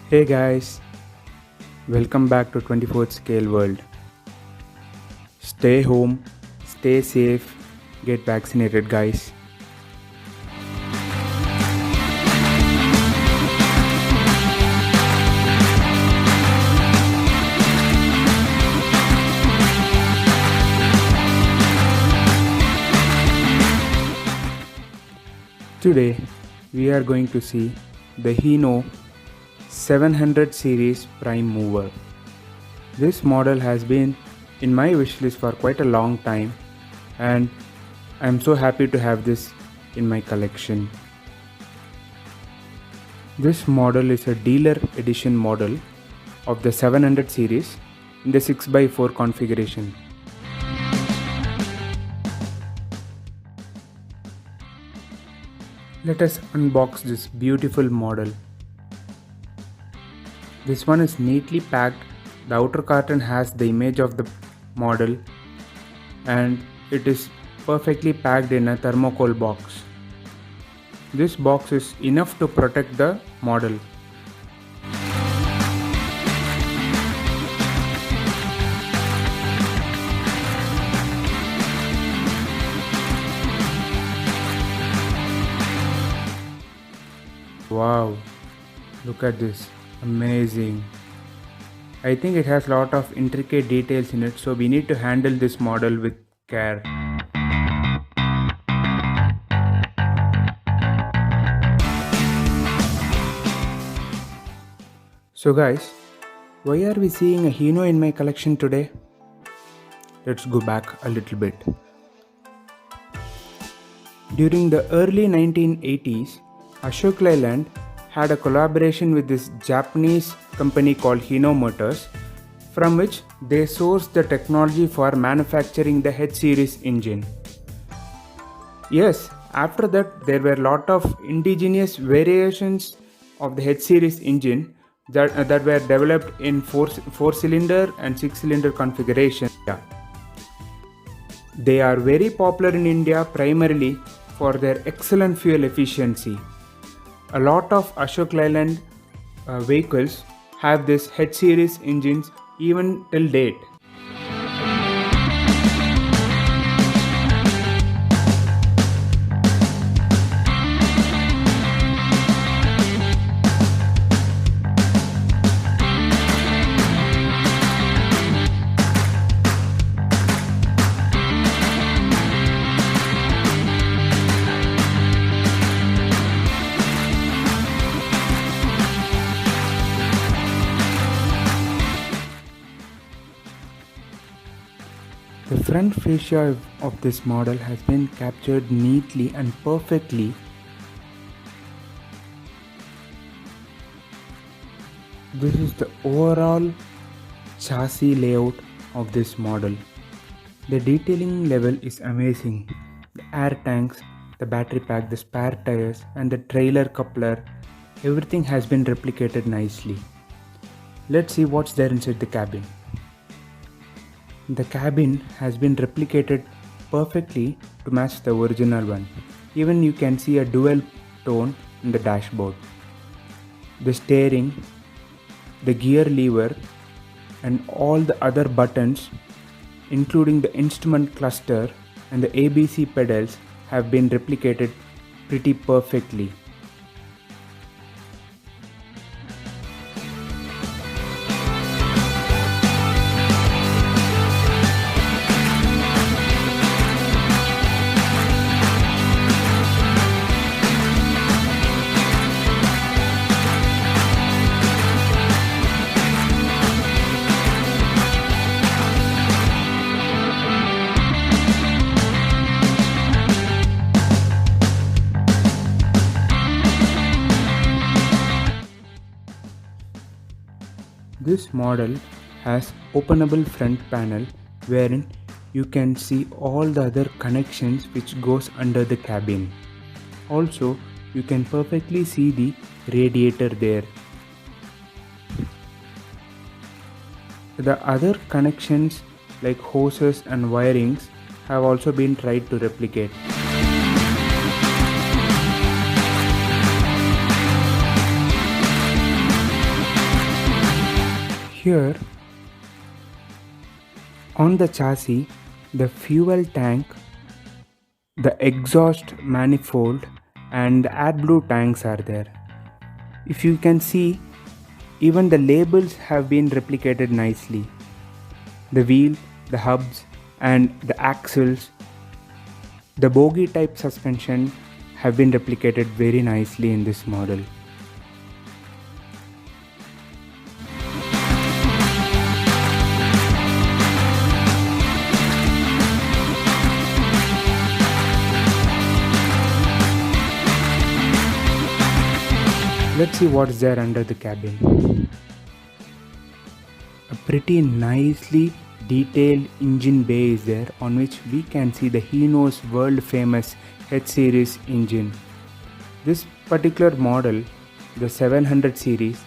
Hey guys, welcome back to 24th Scale World. Stay home, stay safe, get vaccinated, guys. Today, we are going to see the Hino 700 series PrimeMover. This model has been in my wishlist for quite a long time, and I am so happy to have this in my collection. This model is a dealer edition model of the 700 series in the 6x4 configuration. Let us unbox this beautiful model. This one is neatly packed. The outer carton has the image of the model and it is perfectly packed in a thermocol box. This box is enough to protect the model. Wow, look at this, amazing. I think it has a lot of intricate details in it, so we need to handle this model with care. So guys, why are we seeing a Hino in my collection today? Let's go back a little bit. During the early 1980s, Ashok Leyland had a collaboration with this Japanese company called Hino Motors, from which they sourced the technology for manufacturing the H-Series engine. Yes, after that there were a lot of indigenous variations of the H-Series engine that were developed in 4-cylinder and 6-cylinder configuration. They are very popular in India primarily for their excellent fuel efficiency. A lot of Ashok Leyland vehicles have this H-Series engines even till date. The front fascia of this model has been captured neatly and perfectly. This is the overall chassis layout of this model. The detailing level is amazing. The air tanks, the battery pack, the spare tires and the trailer coupler, everything has been replicated nicely. Let's see what's there inside the cabin. The cabin has been replicated perfectly to match the original one. Even you can see a dual tone in the dashboard. The steering, the gear lever and all the other buttons, including the instrument cluster and the ABC pedals, have been replicated pretty perfectly. This model has openable front panel wherein you can see all the other connections which goes under the cabin. Also, you can perfectly see the radiator there. The other connections like hoses and wirings have also been tried to replicate. Here on the chassis, the fuel tank, the exhaust manifold, and the AdBlue tanks are there. If you can see, even the labels have been replicated nicely. The wheel, the hubs, and the axles, the bogie type suspension have been replicated very nicely in this model. Let's see what's there under the cabin. A pretty nicely detailed engine bay is there, on which we can see the Hino's world famous F-Series engine. This particular model, the 700 series,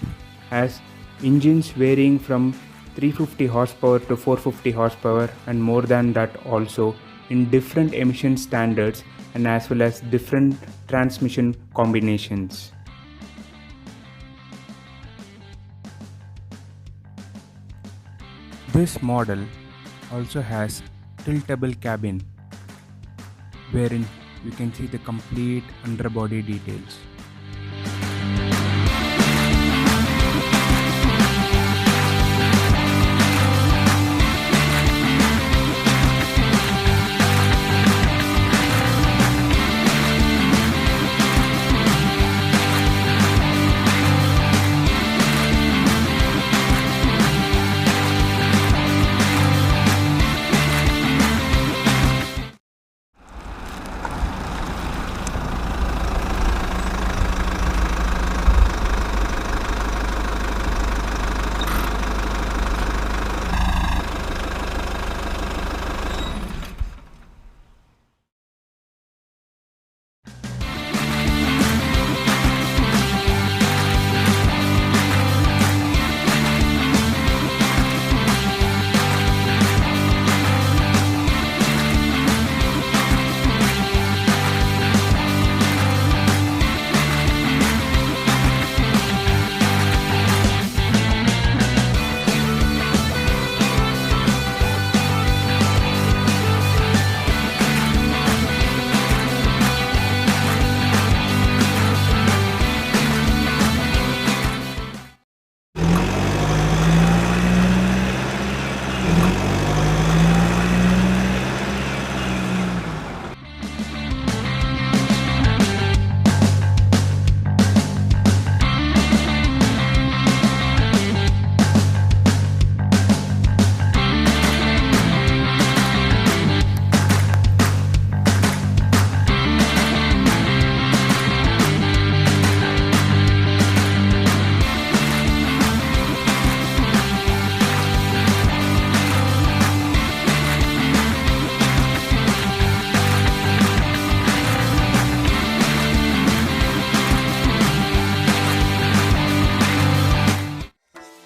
has engines varying from 350 horsepower to 450 horsepower and more than that also, in different emission standards and as well as different transmission combinations. This model also has tiltable cabin, wherein you can see the complete underbody details.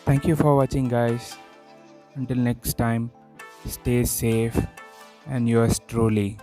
Thank you for watching, guys. Until next time, stay safe and yours truly.